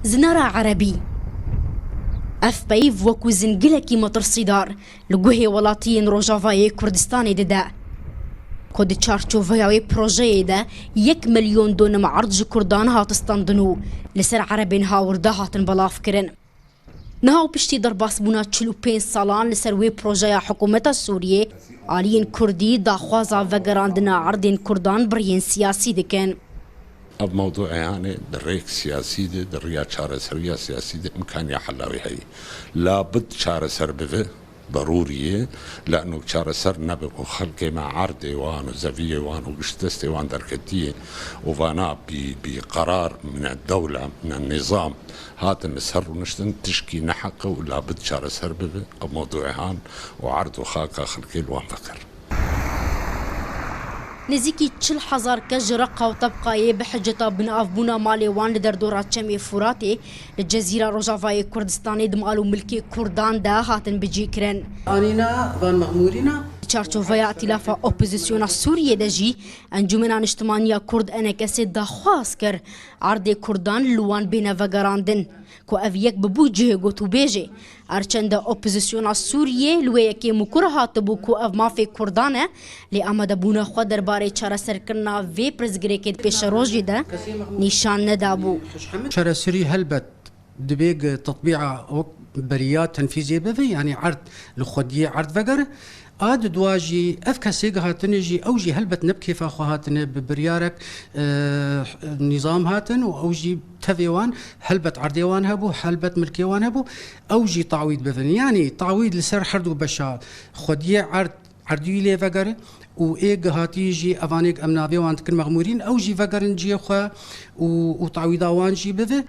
زنارة عربي اف بيف وكو زنجلكي مترصدار لقوهي ولاتين روجافاي كردستاني ددا كود تشارچوفاوي بروجي دا 1 مليون دونم عرض كردان هاتستاندنو لسر عربين هاوردا هاتن بلاف كرن نهاو بشتي درباس بونا 45 سالان لسر وي بروجي حكومة السورية آلين كردي داخوازا وگراندنا عرضين كردان برين سياسي دكن اب موضوع يعني دريك سياسي دي دريا شارة سرية سياسي دي امكان يحلاوي هي لابد شارة سر بفه ضرورية لأنه شارة سر نبقى خلقي مع عرض ايوان وزفية ايوان وقشتست ايوان دركتية وفانا بقرار من الدولة من النظام هات النسر ونشتن تشكي نحقه ولابد شارة سر بفه اب موضوع هان وعرض وخاقة خلقي الوان فكر نزيكي 40,000 كجرقة وطبقاية بحجة بن أفبونا مالي وان لدردورات شمي فراتي للجزيرة روجافاي كردستاني دمالو ملكي كردان دا هاتن بجيكرن آنينا فان مغمورينا چارچوفایا ائتلافا اپوزیسیونا سوریه دجی انجمنان اجتماعی کرد انکسی دخواست کر عرض کردان لوان بین وگراندن کو اف یک ببو جه گوتو بیجه ارچند اپوزیسیونا سوریه لوی کی مکرهات بو کو اف مافی کردانه لی امد بونا خو درباره چاره سرکرنا وی پرزګریکټ پیش روجی ده نشان ندابو شارع سوري هلبت دبيق تطبيع بريات تنفيذية بفي يعني عرض لخدية عرض فقر آد دواجي أفكاسيق هاتن يجي أوجي هلبت نبكي فاخو هاتن ببريارك نظام هاتن وأوجي تفيوان هلبت عرضيوان هبو هلبت ملكيوان هبو أوجي تعويض بفن يعني تعويض لسر حردو بشار خدية عرضي لي فقر وإيج هاتيجي أفانيك أمنافي وان تكن مغمورين أوجي فقرن جي خوا وتعويضا وان جي بفي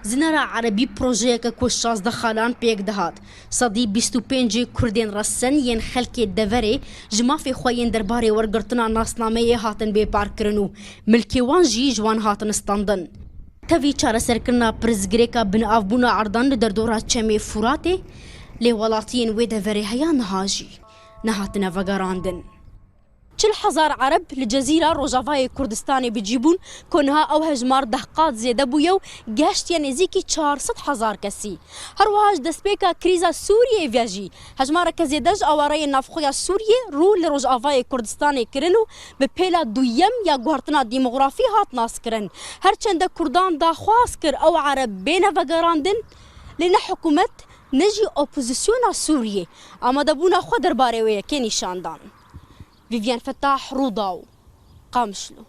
زنارة عربي بروجيك كو 16 خالان بيك دهات صدي 25 كردين رسن ين خلقي دفري جما في خوين درباري ورقرتنا ناسنامي هاتن بي باركرنو ملكي وان جي جوان هاتن استاندن تفي چاره سركرنا برزگريكا بن افبونا عردان لدردورات چمي فراتي لي ولاتين وي دفري هيا نهاجي نهاتنا وگراندن 40,000 عرب لجزيرة روجافاي كردستاني بجيبون كونها او هجمار دهقات زيادة بويو گشت نزيكي 400,000 كسي هرواج دسبيكا كريزا سوريا فياجي هجمار كزيدج اواري نافخويا سوريا رو لروجافاي كردستاني كرنو ببيلا دويم يا گوهرتنا ديموغرافي هات ناس كرن هرچند كردان دا خواست كر او عرب بين وگراندن لنا حكومت نجي اوبوزيسيونا سوريا اما دبونا خو درباري ويا كي نشاندان فيفيان فتاح روضاو قامشلو